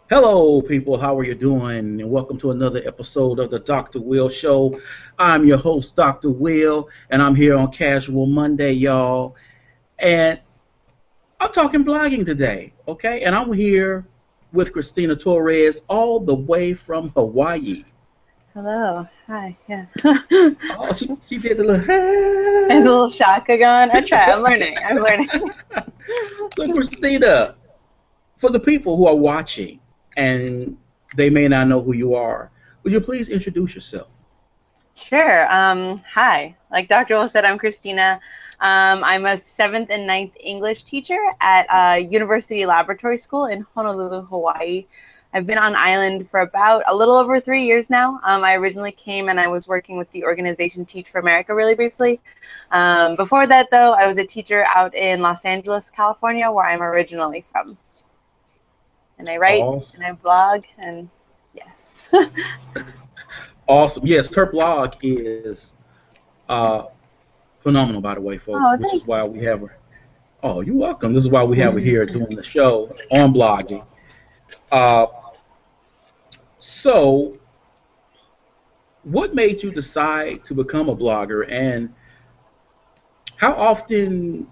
Hello, people. How are you doing? And welcome to another episode of the Dr. Will Show. I'm your host, Dr. Will, and I'm here on Casual Monday, y'all. And I'm talking blogging today, okay? And I'm here with Christina Torres, all the way from Hawaii. Hello. Hi. Yeah. Oh, she did the little, There's a little shaka going. I try. I'm learning. I'm learning. So, Christina, for the people who are watching and they may not know who you are, would you please introduce yourself? Sure. Hi. Like Dr. Will said, I'm Christina. I'm a 7th and 9th English teacher at University Laboratory School in Honolulu, Hawaii. I've been on island for about a little over 3 years now. I originally came and I was working with the organization Teach for America really briefly. Before that, though, I was a teacher out in Los Angeles, California, where I'm originally from. And I write Awesome. and I blog and yes. Awesome. Yes, her blog is uh, phenomenal, by the way, folks, Oh, which is thank why we have her. Oh, you're welcome. This is why we have her here doing the show on blogging. Uh, so, what made you decide to become a blogger, and how often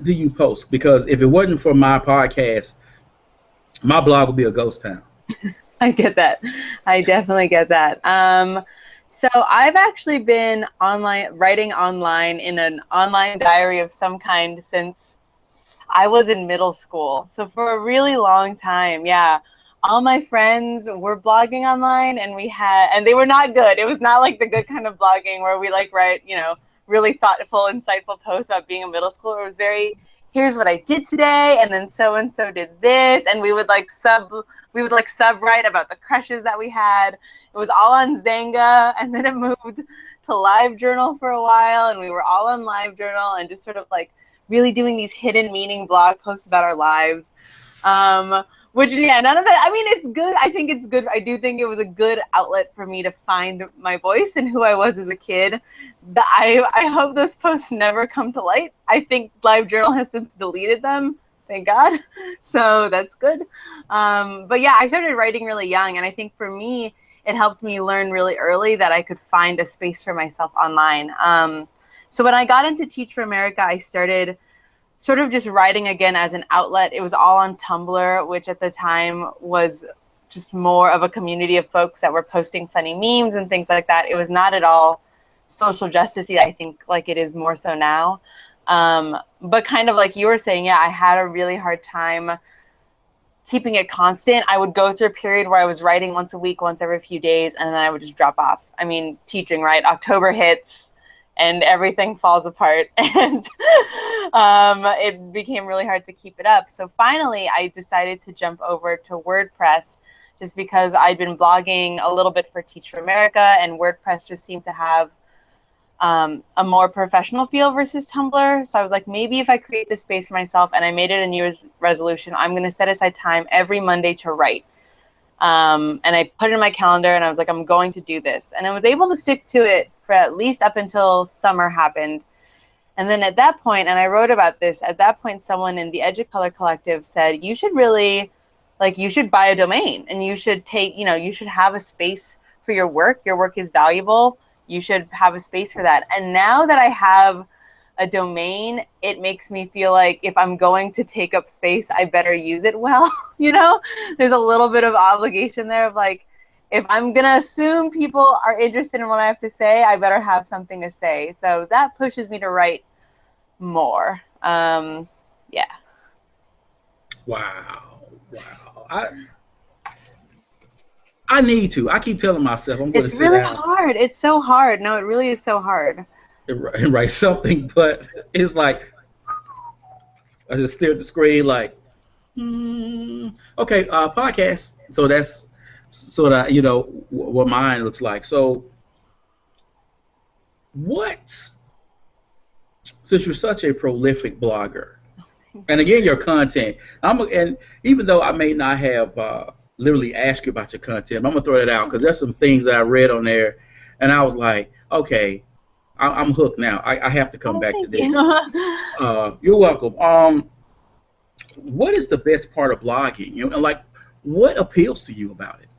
do you post? Because if it wasn't for my podcast, my blog would be a ghost town. I get that. I definitely get that. So I've actually been writing online in an online diary of some kind since I was in middle school. So for a really long time, yeah. All my friends were blogging online and they were not good. It was not like the good kind of blogging where we like write, really thoughtful, insightful posts about being a middle schooler. It was very, here's what I did today, and then so and so did this, and we would like sub-write about the crushes that we had. It was all on Zanga, and then it moved to LiveJournal for a while, and we were all on LiveJournal and just sort of like really doing these hidden meaning blog posts about our lives. Which, yeah, none of that, I mean, it's good. I think it's good. I do think it was a good outlet for me to find my voice and who I was as a kid. I hope those posts never come to light. I think LiveJournal has since deleted them. Thank God. So that's good. But yeah, I started writing really young. And I think for me, it helped me learn really early that I could find a space for myself online. So when I got into Teach for America, I started sort of just writing again as an outlet. It was all on Tumblr, which at the time was just more of a community of folks that were posting funny memes and things like that. It was not at all social justice-y, I think, like it is more so now. But kind of like you were saying, yeah, I had a really hard time keeping it constant. I would go through a period where I was writing once a week, once every few days, and then I would just drop off. I mean, teaching, right? October hits, and everything falls apart, and it became really hard to keep it up. So finally, I decided to jump over to WordPress just because I'd been blogging a little bit for Teach for America, and WordPress just seemed to have a more professional feel versus Tumblr. So I was like, maybe if I create this space for myself, and I made it a New Year's resolution, I'm going to set aside time every Monday to write. And I put it in my calendar, and I was like, I'm going to do this. And I was able to stick to it for at least up until summer happened. And then at that point, and I wrote about this, at that point, someone in the Educolor Collective said, you should really, you should buy a domain, and you should you should have a space for your work. Your work is valuable. You should have a space for that. And now that I have a domain, it makes me feel like if I'm going to take up space, I better use it well. There's a little bit of obligation there of like, if I'm going to assume people are interested in what I have to say, I better have something to say. So that pushes me to write more. Yeah. Wow. I need to. I keep telling myself I'm going to It's sit really down hard. It's so hard. No, it really is so hard. and write something, but it's like I just stare at the screen like, okay, podcast. So that's sort of what mine looks like. So what? Since you're such a prolific blogger, and again your content, and even though I may not have literally asked you about your content, I'm gonna throw it out because there's some things that I read on there, and I was like, okay, I'm hooked now. I have to come back to this. You're welcome. What is the best part of blogging? And like, What appeals to you about it?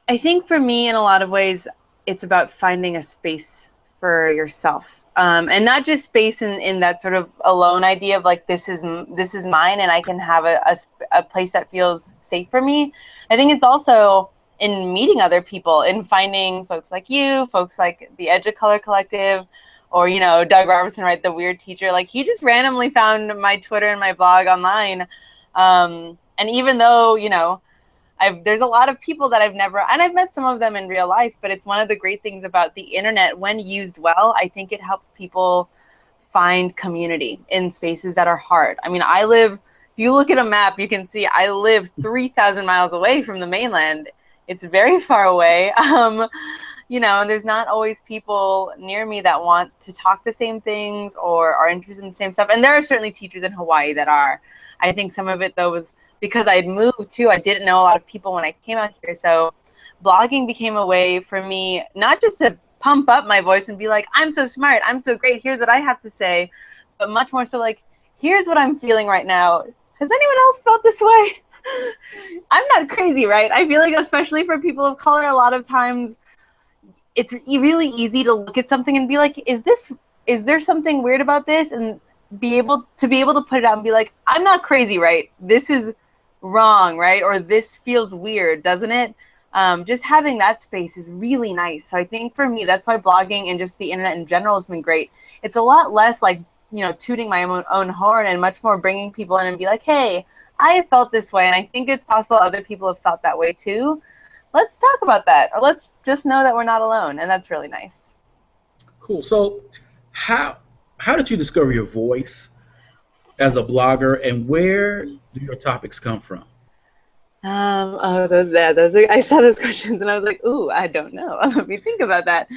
I think for me, in a lot of ways, it's about finding a space for yourself. And not just space in that sort of alone idea of like, this is mine and I can have a place that feels safe for me. I think it's also in meeting other people, in finding folks like you, folks like the Edge of Color Collective, or, you know, Doug Robertson, right, the weird teacher. Like, he just randomly found my Twitter and my blog online. And even though, you know, there's a lot of people that I've met some of them in real life, but it's one of the great things about the internet. When used well, I think it helps people find community in spaces that are hard. I mean, if you look at a map, you can see I live 3,000 miles away from the mainland. It's very far away. You know, and there's not always people near me that want to talk the same things or are interested in the same stuff. And there are certainly teachers in Hawaii that are. I think some of it, though, was because I had moved too. I didn't know a lot of people when I came out here. So blogging became a way for me not just to pump up my voice and be like, I'm so smart, I'm so great, here's what I have to say, but much more so like, here's what I'm feeling right now. Has anyone else felt this way? I'm not crazy, right? I feel like, especially for people of color, a lot of times it's really easy to look at something and be like, is there something weird about this? And be able to put it out and be like, I'm not crazy, right? This is wrong, right? Or this feels weird, doesn't it? Just having that space is really nice. So I think for me, that's why blogging and just the internet in general has been great. It's a lot less like, you know, tooting my own horn and much more bringing people in and be like, hey, I have felt this way, and I think it's possible other people have felt that way too. Let's talk about that, or let's just know that we're not alone, and that's really nice. Cool. So how did you discover your voice as a blogger, and where do your topics come from? I saw those questions and I was like, ooh, I don't know. Let me think about that.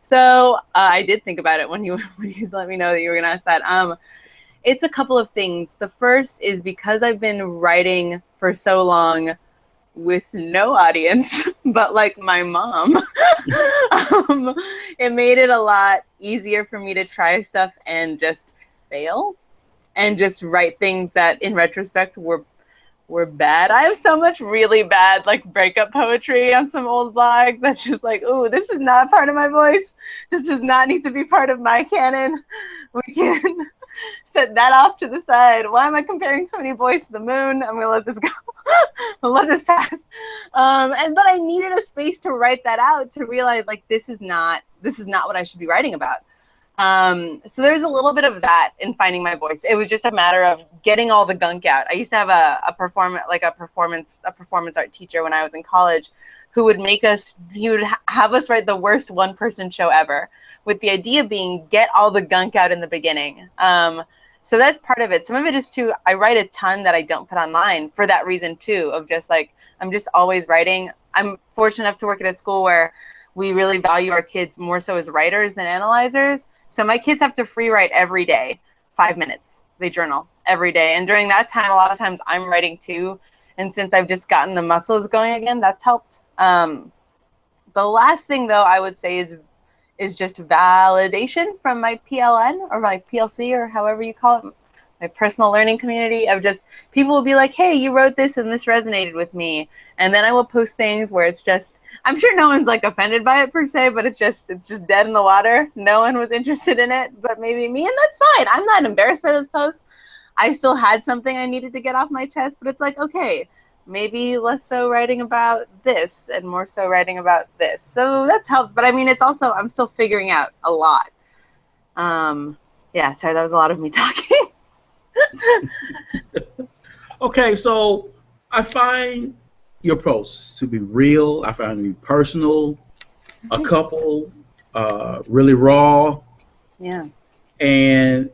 So I did think about it when you let me know that you were going to ask that. It's a couple of things. The first is because I've been writing for so long with no audience, but like my mom, it made it a lot easier for me to try stuff and just fail and just write things that in retrospect were bad. I have so much really bad like breakup poetry on some old blog that's just like, ooh, this is not part of my voice. This does not need to be part of my canon. We can set that off to the side. Why am I comparing so many boys to the moon? I'm gonna let this go. I'll let this pass. But I needed a space to write that out, to realize like this is not what I should be writing about. So there's a little bit of that in finding my voice. It was just a matter of getting all the gunk out. I used to have a performance art teacher when I was in college, who would have us write the worst one-person show ever, with the idea being get all the gunk out in the beginning. So that's part of it. Some of it is too, I write a ton that I don't put online for that reason too, of just like, I'm just always writing. I'm fortunate enough to work at a school where we really value our kids more so as writers than analyzers. So my kids have to free write every day, 5 minutes. They journal every day. And during that time, a lot of times I'm writing too. And since I've just gotten the muscles going again, that's helped. The last thing though, I would say is just validation from my PLN or my PLC or however you call it, my personal learning community, of just people will be like, hey, you wrote this and this resonated with me. And then I will post things where it's just, I'm sure no one's like offended by it per se, but it's just dead in the water. No one was interested in it, but maybe me, and that's fine. I'm not embarrassed by those posts. I still had something I needed to get off my chest, but it's like, okay, maybe less so writing about this and more so writing about this. So that's helped. But I mean, it's also, I'm still figuring out a lot. Yeah, sorry, that was a lot of me talking. Okay, so I find your posts to be real. I find them to be personal, a couple, really raw. Yeah. And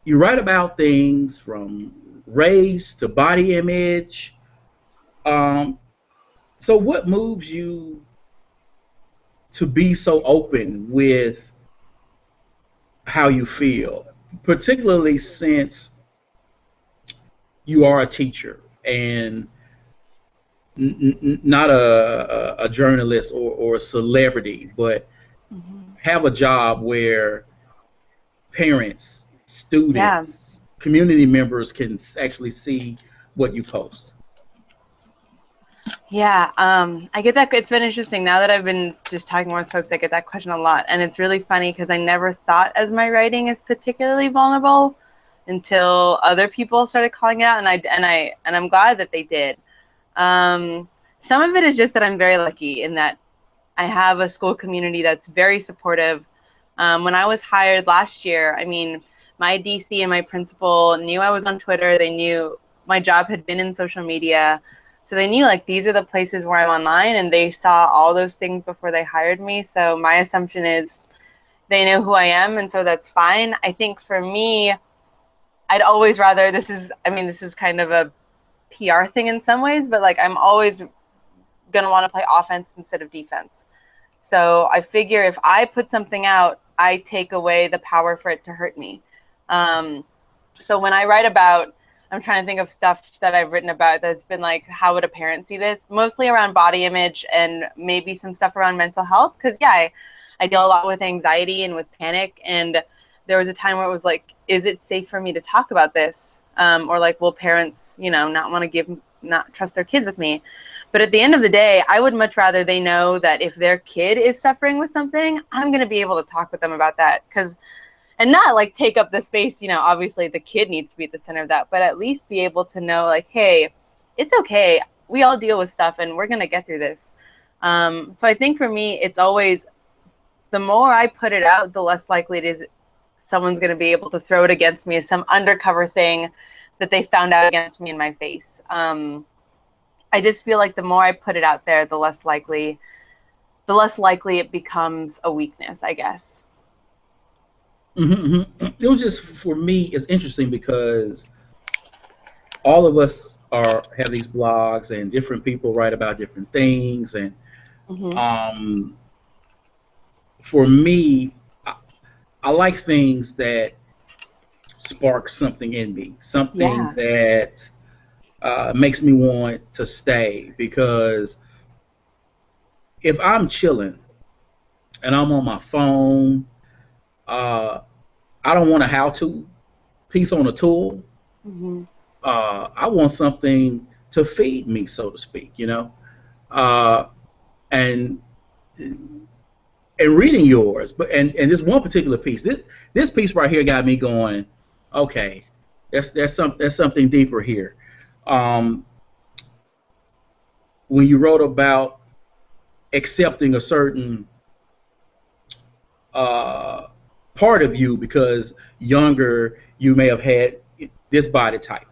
you write about things from race to body image. So what moves you to be so open with how you feel, particularly since you are a teacher and not a journalist or a celebrity, but have a job where parents, students, community members can actually see what you post? Yeah, I get that. It's been interesting now that I've been just talking more with folks. I get that question a lot, and it's really funny because I never thought as my writing is particularly vulnerable until other people started calling it out, and I'm glad that they did. Some of it is just that I'm very lucky in that I have a school community that's very supportive. When I was hired last year, I mean, my DC and my principal knew I was on Twitter. They knew my job had been in social media. So they knew like these are the places where I'm online, and they saw all those things before they hired me. So my assumption is they know who I am, and so that's fine. I think for me, I'd always rather this is kind of a PR thing in some ways, but like I'm always gonna want to play offense instead of defense. So I figure if I put something out, I take away the power for it to hurt me. Um, so when I write about, I'm trying to think of stuff that I've written about that's been like, how would a parent see this? Mostly around body image and maybe some stuff around mental health. Because I deal a lot with anxiety and with panic. And there was a time where it was like, is it safe for me to talk about this? Or like, will parents, not trust their kids with me? But at the end of the day, I would much rather they know that if their kid is suffering with something, I'm going to be able to talk with them about that. And not like take up the space, obviously the kid needs to be at the center of that, but at least be able to know like, hey, it's okay. We all deal with stuff and we're going to get through this. So I think for me, it's always the more I put it out, the less likely it is someone's going to be able to throw it against me as some undercover thing that they found out against me in my face. I just feel like the more I put it out there, the less likely it becomes a weakness, I guess. It was just for me. It's interesting because all of us are have these blogs, and different people write about different things. And Mm-hmm. um, for me, I like things that spark something in me, something Yeah. that makes me want to stay. Because if I'm chilling and I'm on my phone, uh, I don't want a how-to piece on a tool. Mm-hmm. I want something to feed me, so to speak. Uh, and and reading yours, but and this one particular piece, this piece right here got me going. Okay, there's something deeper here. Um, when you wrote about accepting a certain uh, part of you because younger you may have had this body type,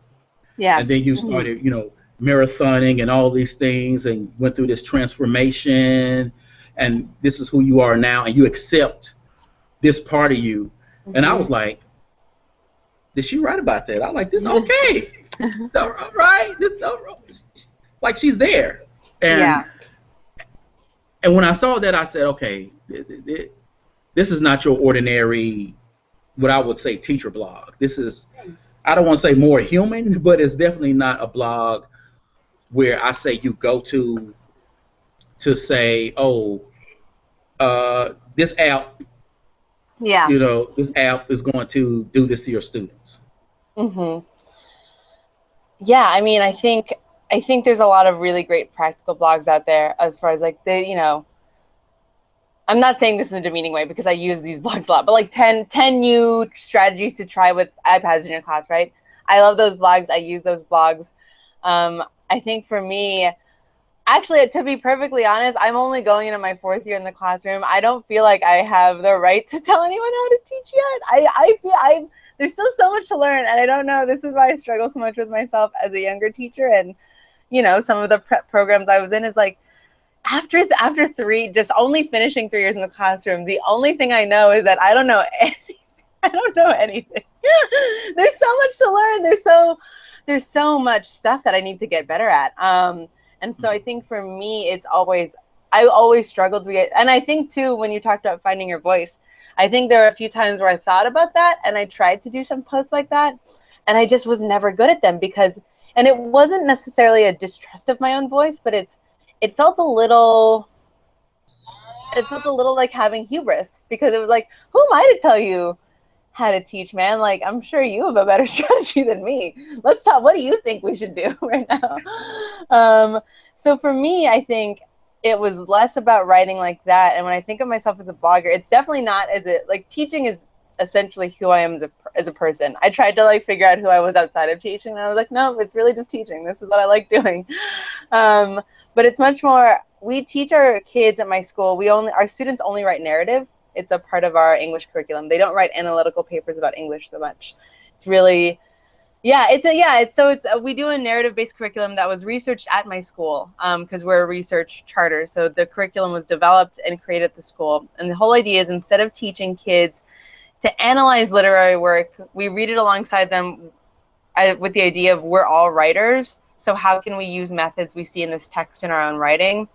Yeah. and then you Mm-hmm. started, marathoning and all these things, and went through this transformation, and this is who you are now, and you accept this part of you. And I Mm-hmm. was like, did she write about that? I like this. Okay, all right, this like she's there. Yeah. And when I saw that, I said, okay, this is not your ordinary, what I would say, teacher blog. This is, Thanks. I don't want to say more human, but it's definitely not a blog where I say you go to say, oh, this app, Yeah. this app is going to do this to your students. Mm-hmm. Yeah. I think there's a lot of really great practical blogs out there as far as like I'm not saying this in a demeaning way because I use these blogs a lot, but like 10 new strategies to try with iPads in your class, right? I love those blogs. I use those blogs. I think for me, actually, to be perfectly honest, I'm only going into my fourth year in the classroom. I don't feel like I have the right to tell anyone how to teach yet. I feel there's still so much to learn, and I don't know. This is why I struggle so much with myself as a younger teacher, and some of the prep programs I was in is like after three, just only finishing 3 years in the classroom. The only thing I know is that I don't know anything. I don't know anything. There's so much to learn. There's so much stuff that I need to get better at. And so I think for me, I always struggled with it. And I think too, when you talked about finding your voice, I think there were a few times where I thought about that and I tried to do some posts like that. And I just was never good at them and it wasn't necessarily a distrust of my own voice, but it felt a little, like having hubris because it was like, who am I to tell you how to teach, man. Like, I'm sure you have a better strategy than me. Let's talk. What do you think we should do right now? So for me, I think it was less about writing like that. And when I think of myself as a blogger, it's definitely not as it like teaching is essentially who I am as a person. I tried to like figure out who I was outside of teaching, and I was like, no, it's really just teaching. This is what I like doing. But it's much more. We teach our kids at my school. Our students only write narrative. It's a part of our English curriculum. They don't write analytical papers about English so much. It's really, we do a narrative-based curriculum that was researched at my school because we're a research charter. So the curriculum was developed and created at the school. And the whole idea is instead of teaching kids to analyze literary work, we read it alongside them with the idea of we're all writers. So how can we use methods we see in this text in our own writing?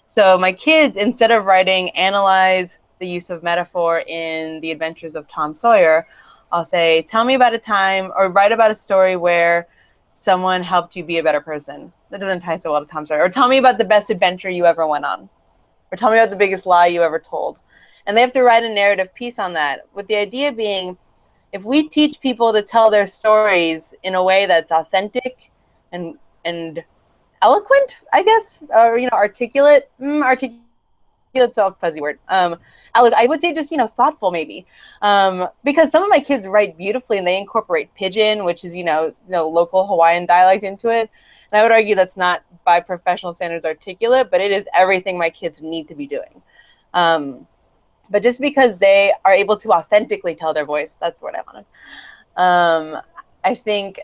So my kids, instead of writing, analyze the use of metaphor in The Adventures of Tom Sawyer, I'll say, tell me about a time or write about a story where someone helped you be a better person. That doesn't tie so well to Tom Sawyer. Or tell me about the best adventure you ever went on. Or tell me about the biggest lie you ever told. And they have to write a narrative piece on that, with the idea being, if we teach people to tell their stories in a way that's authentic and eloquent, I guess, or articulate. Articulate's a fuzzy word. I would say just thoughtful maybe, because some of my kids write beautifully and they incorporate pidgin, which is local Hawaiian dialect into it. And I would argue that's not by professional standards articulate, but it is everything my kids need to be doing. But just because they are able to authentically tell their voice, that's what I wanted. I think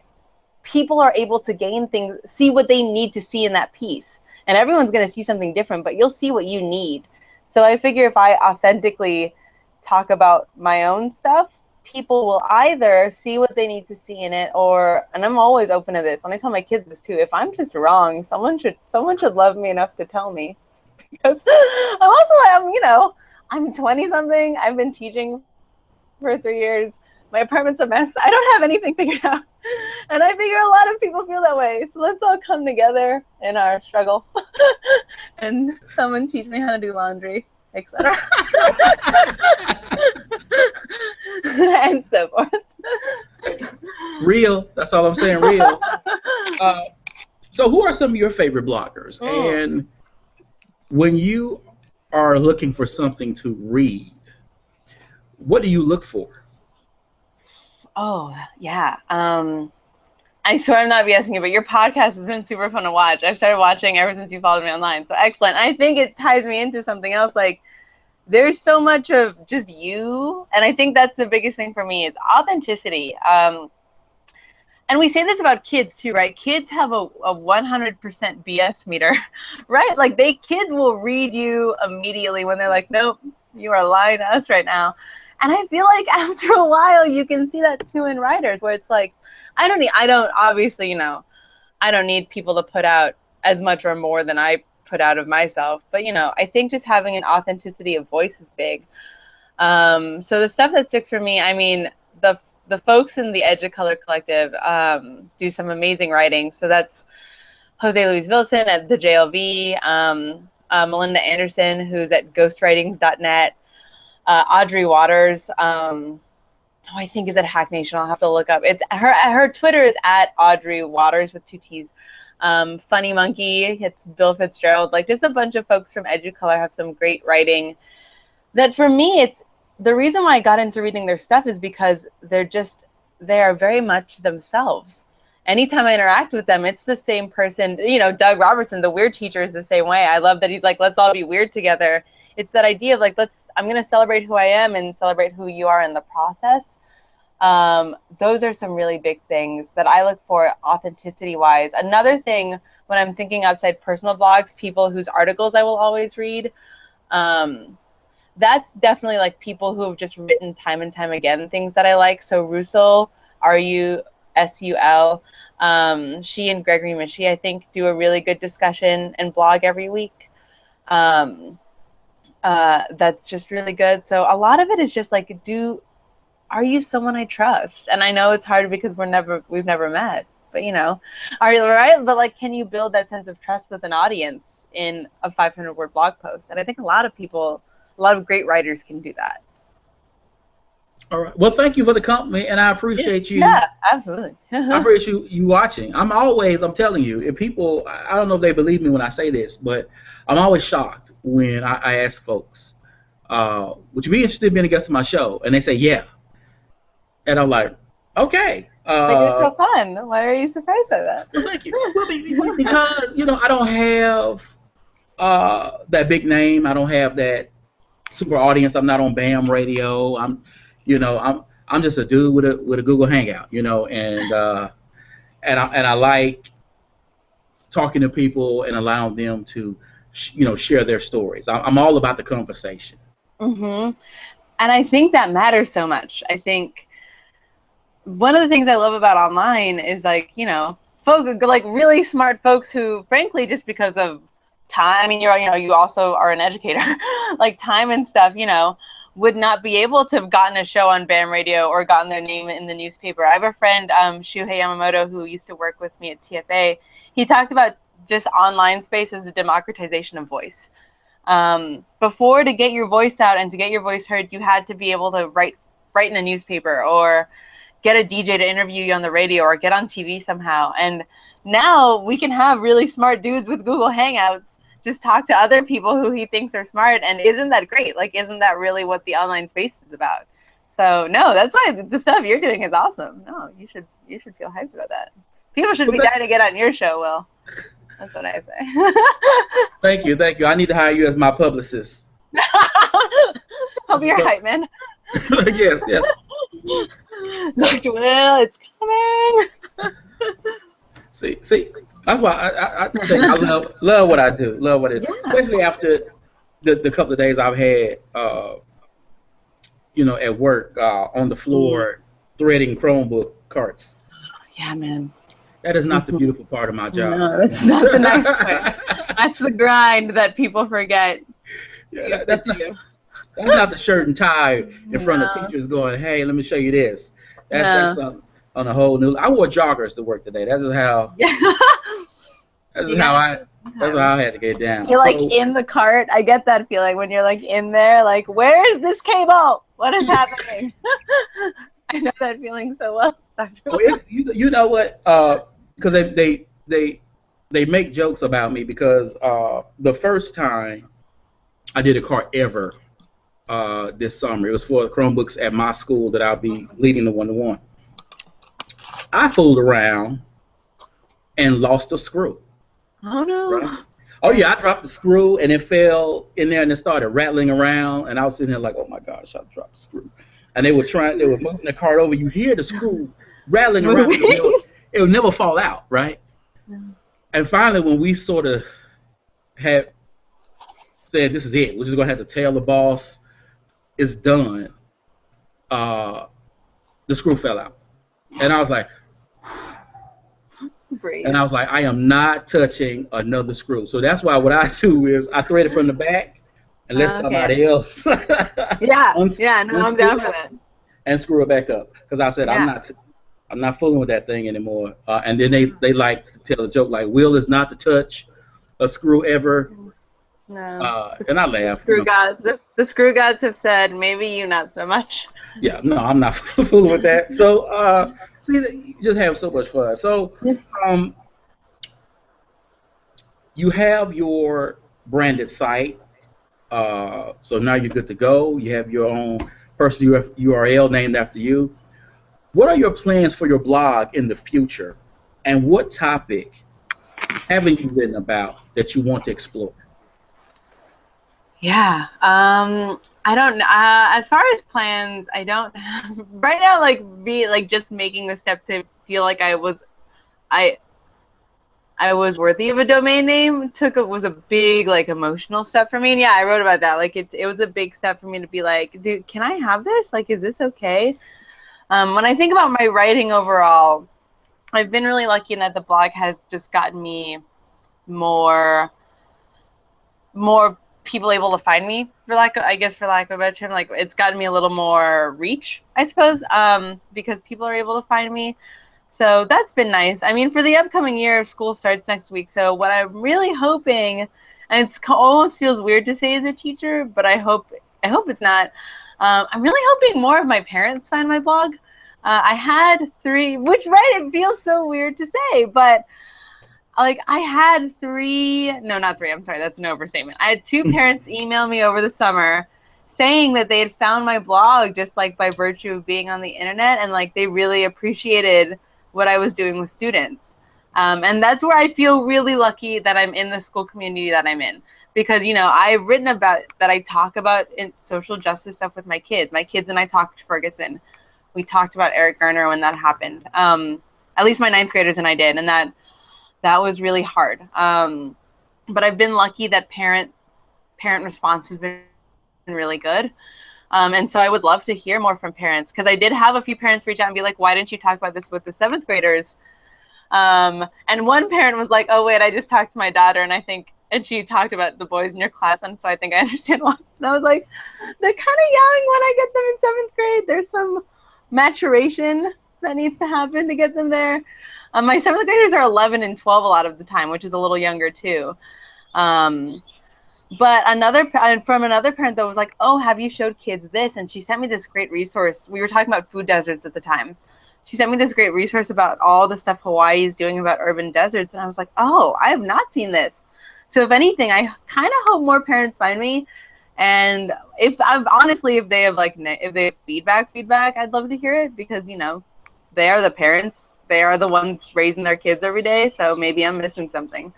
people are able to gain things, see what they need to see in that piece. And everyone's going to see something different, but you'll see what you need. So I figure if I authentically talk about my own stuff, people will either see what they need to see in it, and I'm always open to this. And I tell my kids this too. If I'm just wrong, someone should love me enough to tell me. Because I'm 20 something. I've been teaching for 3 years. My apartment's a mess. I don't have anything figured out. And I figure a lot of people feel that way. So let's all come together in our struggle. And someone teach me how to do laundry, etc. And so forth. Real. That's all I'm saying, real. So who are some of your favorite bloggers? And when you are looking for something to read, what do you look for? Oh, yeah. I swear I'm not BSing you, but your podcast has been super fun to watch. I've started watching ever since you followed me online. So excellent. I think it ties me into something else. Like, there's so much of just you. And I think that's the biggest thing for me is authenticity. And we say this about kids too, right? Kids have a 100% BS meter, right? Like kids will read you immediately when they're like, nope, you are lying to us right now. And I feel like after a while, you can see that too in writers, where it's like, I don't need people to put out as much or more than I put out of myself. But, I think just having an authenticity of voice is big. So the stuff that sticks for me, I mean, the folks in the Educolor Collective do some amazing writing. So that's Jose Luis Wilson at the JLV, Melinda Anderson, who's at ghostwritings.net. Audrey Waters, I think is at Hack Nation. I'll have to look up. It's her Twitter is at Audrey Waters with 2 T's. Funny Monkey, it's Bill Fitzgerald. Like, just a bunch of folks from Educolor have some great writing. That for me, it's the reason why I got into reading their stuff is because they are very much themselves. Anytime I interact with them, it's the same person. Doug Robertson, the weird teacher, is the same way. I love that he's like, let's all be weird together. It's that idea of like, I'm going to celebrate who I am and celebrate who you are in the process. Those are some really big things that I look for authenticity wise. Another thing when I'm thinking outside personal blogs, people whose articles I will always read, that's definitely like people who have just written time and time again things that I like. So Rusul, Rusul, she and Gregory Mishi, I think, do a really good discussion and blog every week. That's just really good. So a lot of it is just like, are you someone I trust? And I know it's hard because we've never met, but are you right? But like, can you build that sense of trust with an audience in a 500-word blog post? And I think a lot of great writers can do that. All right. Well, thank you for the compliment, and I appreciate you. Yeah, absolutely. I appreciate you watching. I'm telling you, if people, I don't know if they believe me when I say this, but I'm always shocked when I ask folks, would you be interested in being a guest on my show? And they say, yeah. And I'm like, okay. But you're so fun. Why are you surprised by that? Well, thank you. Well, because, I don't have that big name. I don't have that super audience. I'm not on BAM radio. I'm just a dude with a Google Hangout, and I like talking to people and allowing them to, share their stories. I'm all about the conversation. And I think that matters so much. I think one of the things I love about online is folk, like really smart folks who, frankly, just because of time, I mean, you also are an educator, like time and stuff, would not be able to have gotten a show on BAM radio or gotten their name in the newspaper. I have a friend, Shuhei Yamamoto, who used to work with me at TFA. He talked about just online space as a democratization of voice. Before, to get your voice out and to get your voice heard, you had to be able to write in a newspaper or get a DJ to interview you on the radio or get on TV somehow. And now we can have really smart dudes with Google Hangouts just talk to other people who he thinks are smart. And isn't that great? Like, isn't that really what the online space is about? So no, that's why the stuff you're doing is awesome. No, you should feel hyped about that. People should be dying to get on your show, Will. That's what I say. Thank you. I need to hire you as my publicist. I'll be your hype man. Yes. Dr. Will, it's coming. See, that's why I love what I do. Love what I do, especially after the couple of days I've had, at work on the floor threading Chromebook carts. Yeah, man. That is not the beautiful part of my job. No, that's not the nice part. That's the grind that people forget. Yeah, that's not the shirt and tie in front of teachers going, "Hey, let me show you this." That's on a whole new. I wore joggers to work today. That's just how. Yeah. That's how I had to get down. You're like in the cart. I get that feeling when you're like in there, like, where is this cable? What is happening? I know that feeling so well. You know what? Because they make jokes about me because the first time I did a cart ever this summer, it was for the Chromebooks at my school that I'll be leading the 1-to-1. I fooled around and lost a screw. Oh no! Right? Oh yeah, I dropped the screw and it fell in there and it started rattling around and I was sitting there like, oh my gosh, I dropped the screw. And they were moving the cart over. You hear the screw rattling around. It would never fall out, right? And finally, when we sort of had said, this is it, we're just going to have to tell the boss it's done, the screw fell out. And I was like, Brave. And I was like, I am not touching another screw. So that's why what I do is I thread it from the back and let somebody else I'm down for that. And screw it back up. Because I said, I'm not fooling with that thing anymore. And then they like to tell a joke like, Will is not to touch a screw ever. No. And I laugh. The screw gods have said, maybe you not so much. Yeah, no, I'm not fooling with that. So, see, you just have so much fun. So, you have your branded site. So now you're good to go. You have your own personal URL named after you. What are your plans for your blog in the future? And what topic haven't you written about that you want to explore? Yeah. I don't. As far as plans, I don't have right now. Just making the step to feel like I was worthy of a domain name was a big emotional step for me. And yeah, I wrote about that. It was a big step for me to be like, dude, can I have this? Is this okay? When I think about my writing overall, I've been really lucky in that the blog has just gotten me more people able to find me, for lack of a better term. It's gotten me a little more reach, I suppose, because people are able to find me. So that's been nice. I mean, for the upcoming year, school starts next week. So what I'm really hoping, and it almost feels weird to say as a teacher, but I hope it's not. I'm really hoping more of my parents find my blog. I had 3, which, right, it feels so weird to say, but like I had 3, no, not 3, I'm sorry, that's an overstatement. I had 2 parents email me over the summer saying that they had found my blog just like by virtue of being on the internet, and like they really appreciated what I was doing with students. And that's where I feel really lucky that I'm in the school community that I'm in, because, you know, I've written about that. I talk about in social justice stuff with my kids. My kids and I talked to Ferguson. We talked about Eric Garner when that happened. At least my 9th graders and I did, and that was really hard. But I've been lucky that parent response has been really good. And so I would love to hear more from parents, because I did have a few parents reach out and be like, why didn't you talk about this with the 7th graders? And one parent was like, oh, wait, I just talked to my daughter, and she talked about the boys in your class, and so I think I understand why. And I was like, they're kind of young when I get them in 7th grade. There's some maturation that needs to happen to get them there. My 7th graders are 11 and 12 a lot of the time, which is a little younger too. But from another parent that was like, oh, have you showed kids this? And she sent me this great resource. We were talking about food deserts at the time. She sent me this great resource about all the stuff Hawaii is doing about urban deserts. And I was like, oh, I have not seen this. So if anything, I kind of hope more parents find me. And if they have feedback, I'd love to hear it, because, you know, they are the parents. They are the ones raising their kids every day. So maybe I'm missing something.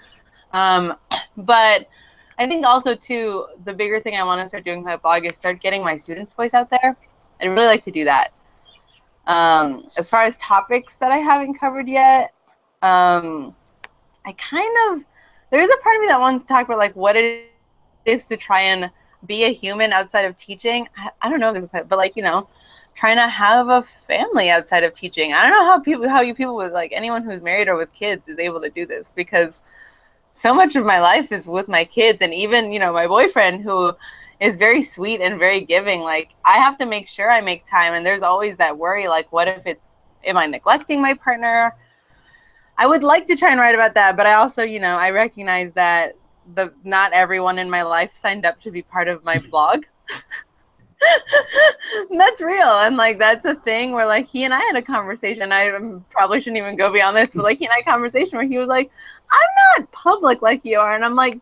But I think also, too, the bigger thing I want to start doing with my blog is start getting my students' voice out there. I'd really like to do that. As far as topics that I haven't covered yet, there's a part of me that wants to talk about like what it is to try and be a human outside of teaching. I don't know, but like, you know, trying to have a family outside of teaching. I don't know how you people with like anyone who's married or with kids is able to do this, because so much of my life is with my kids, and even, you know, my boyfriend, who is very sweet and very giving. Like, I have to make sure I make time, and there's always that worry, like, what if am I neglecting my partner? I would like to try and write about that, but I also, you know, I recognize that not everyone in my life signed up to be part of my blog. That's real, and like that's a thing where like he and I had a conversation. I probably shouldn't even go beyond this, but like he and I had a conversation where he was like, I'm not public like you are, and I'm like,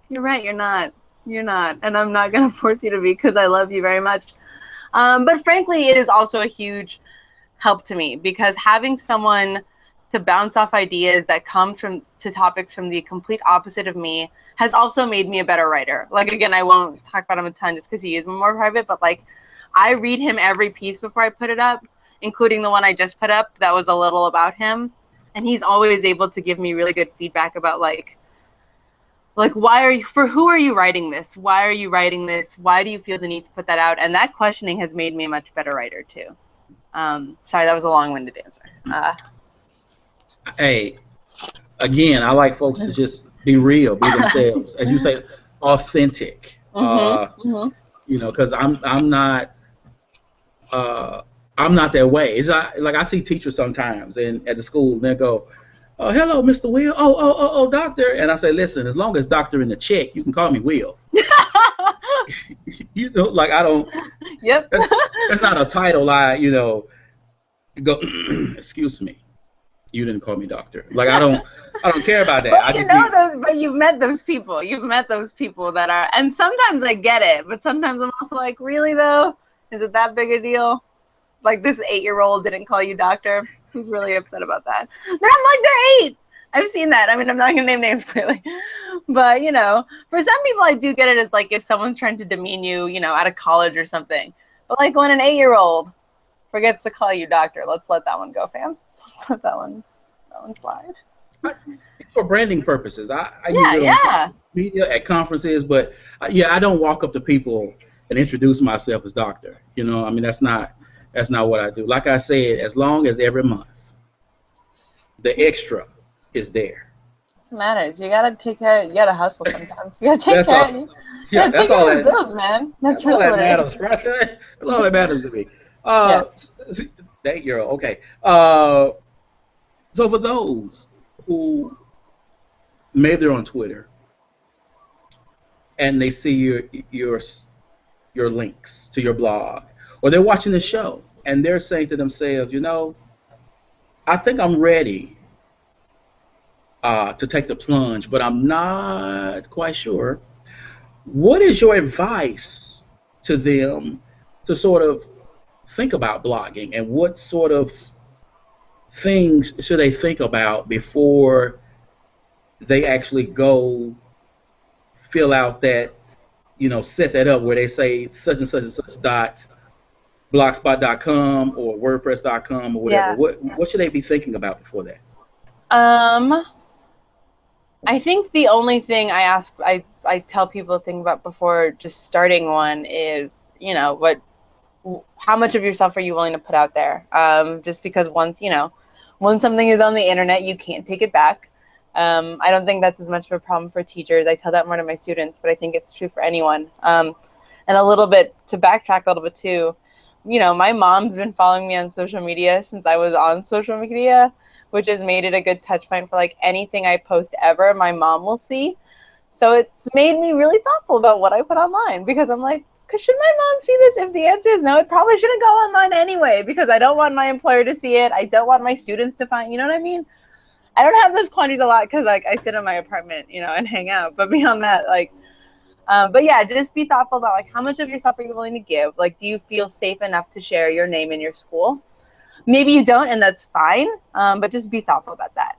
you're right, you're not, and I'm not gonna force you to be, because I love you very much. But frankly, it is also a huge help to me, because having someone to bounce off ideas that comes to topics from the complete opposite of me has also made me a better writer. Like, again, I won't talk about him a ton just because he is more private, but like I read him every piece before I put it up, including the one I just put up that was a little about him. And he's always able to give me really good feedback about like who are you writing this? Why are you writing this? Why do you feel the need to put that out? And that questioning has made me a much better writer too. Sorry, that was a long-winded answer. Hey, again, I like folks to just be real, be themselves, as you say, authentic. You know, because I'm not that way. It's like I see teachers sometimes and at the school, and they go, "Oh, hello, Mr. Will. Oh, doctor." And I say, "Listen, as long as doctor in the check, you can call me Will." You know, like I don't. Yep. That's not a title. You know, go. Excuse me. You didn't call me doctor. Like I don't care about that. But you've met those people. You've met those people that are, and sometimes I get it, but sometimes I'm also like, really though, is it that big a deal? Like this 8-year-old didn't call you doctor. Who's really upset about that? They're 8. I've seen that. I mean, I'm not gonna name names clearly, but you know, for some people, I do get it as like if someone's trying to demean you, you know, out of college or something. But like when an 8-year-old forgets to call you doctor, let's let that one go, fam. Let that one slide. For branding purposes, I use it on social media at conferences, but I don't walk up to people and introduce myself as doctor. You know, I mean that's not what I do. Like I said, as long as every month the extra is there. That's what matters. You gotta take care. You gotta hustle sometimes. You gotta take care. That's all that bills, man. That's really what matters, right? That's all that matters to me. 8-year-old. Okay. So for those who maybe they're on Twitter and they see your your links to your blog, or they're watching the show and they're saying to themselves, I think I'm ready to take the plunge, but I'm not quite sure. What is your advice to them to sort of think about blogging, and what sort of things should they think about before they actually go fill out that, set that up where they say such and such dot blogspot.com or wordpress.com or whatever? Yeah. What should they be thinking about before that? I think the only thing I tell people to think about before just starting one is, how much of yourself are you willing to put out there? Just because once something is on the internet, you can't take it back. I don't think that's as much of a problem for teachers. I tell that more to my students, but I think it's true for anyone. And a little bit, to backtrack a little bit too, my mom's been following me on social media since I was on social media, which has made it a good touch point for like anything I post ever, my mom will see. So it's made me really thoughtful about what I put online, because I'm like, should my mom see this? If the answer is no, it probably shouldn't go online anyway, because I don't want my employer to see it. I don't want my students to find, you know what I mean? I don't have those quandaries a lot because like I sit in my apartment, and hang out. But beyond that, but yeah, just be thoughtful about like how much of yourself are you willing to give? Like, do you feel safe enough to share your name in your school? Maybe you don't, and that's fine. But just be thoughtful about that.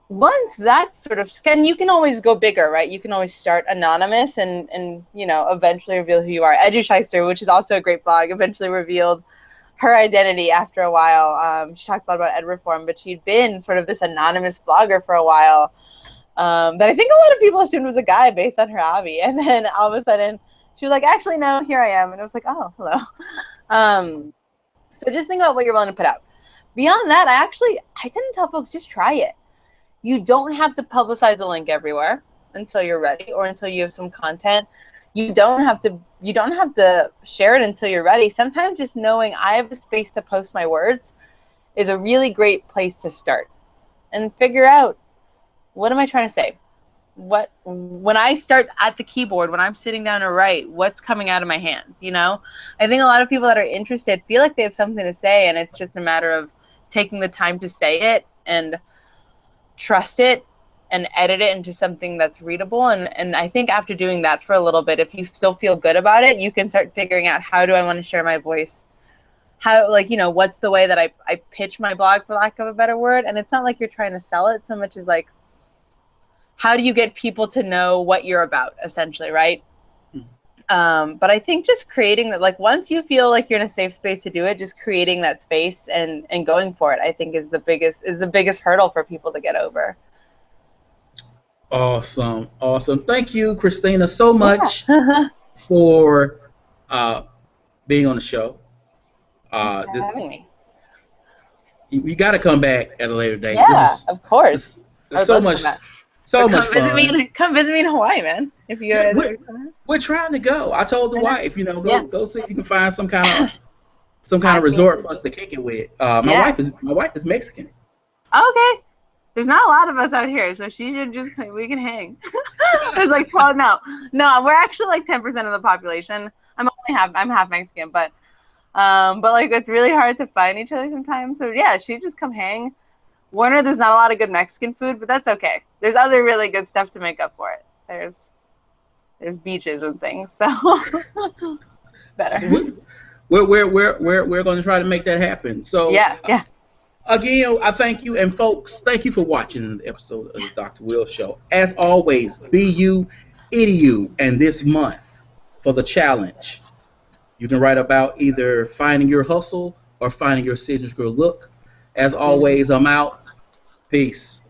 Once that's sort of, you can always go bigger, right? You can always start anonymous and eventually reveal who you are. EduShyster, which is also a great blog, eventually revealed her identity after a while. She talks a lot about ed reform, but she'd been sort of this anonymous blogger for a while that I think a lot of people assumed was a guy based on her hobby. And then all of a sudden she was like, actually, no, here I am. And I was like, oh, hello. So just think about what you're willing to put out. Beyond that, I tend to tell folks, just try it. You don't have to publicize the link everywhere until you're ready or until you have some content. You don't have to share it until you're ready. Sometimes just knowing I have a space to post my words is a really great place to start and figure out, what am I trying to say? When I start at the keyboard, when I'm sitting down to write, what's coming out of my hands? I think a lot of people that are interested feel like they have something to say, and it's just a matter of taking the time to say it and trust it and edit it into something that's readable. And I think after doing that for a little bit, if you still feel good about it, you can start figuring out, how do I want to share my voice? How, what's the way that I pitch my blog, for lack of a better word? And it's not like you're trying to sell it so much as like, how do you get people to know what you're about, essentially, right? But I think just creating that, once you feel like you're in a safe space to do it, just creating that space and going for it, I think is the biggest hurdle for people to get over. Awesome. Thank you, Christina, so much for being on the show. Thanks for having me. You got to come back at a later date. Yeah, of course. So much fun. Come visit me in Hawaii, man. If you we're trying to go. I told the wife, go see if you can find some kind of resort for us to kick it with. My wife is Mexican. Okay. There's not a lot of us out here, so she should we can hang. There's like 12. No, we're actually like 10% of the population. I'm half Mexican, but it's really hard to find each other sometimes. So yeah, she'd just come hang. Warner, there's not a lot of good Mexican food, but that's okay. There's other really good stuff to make up for it. There's beaches and things, so better. So we're going to try to make that happen. So yeah. Again, I thank you, and folks, thank you for watching the episode of the Dr. Will Show. As always, be you, edu, and this month for the challenge, you can write about either finding your hustle or finding your signature look. As always, I'm out. Peace.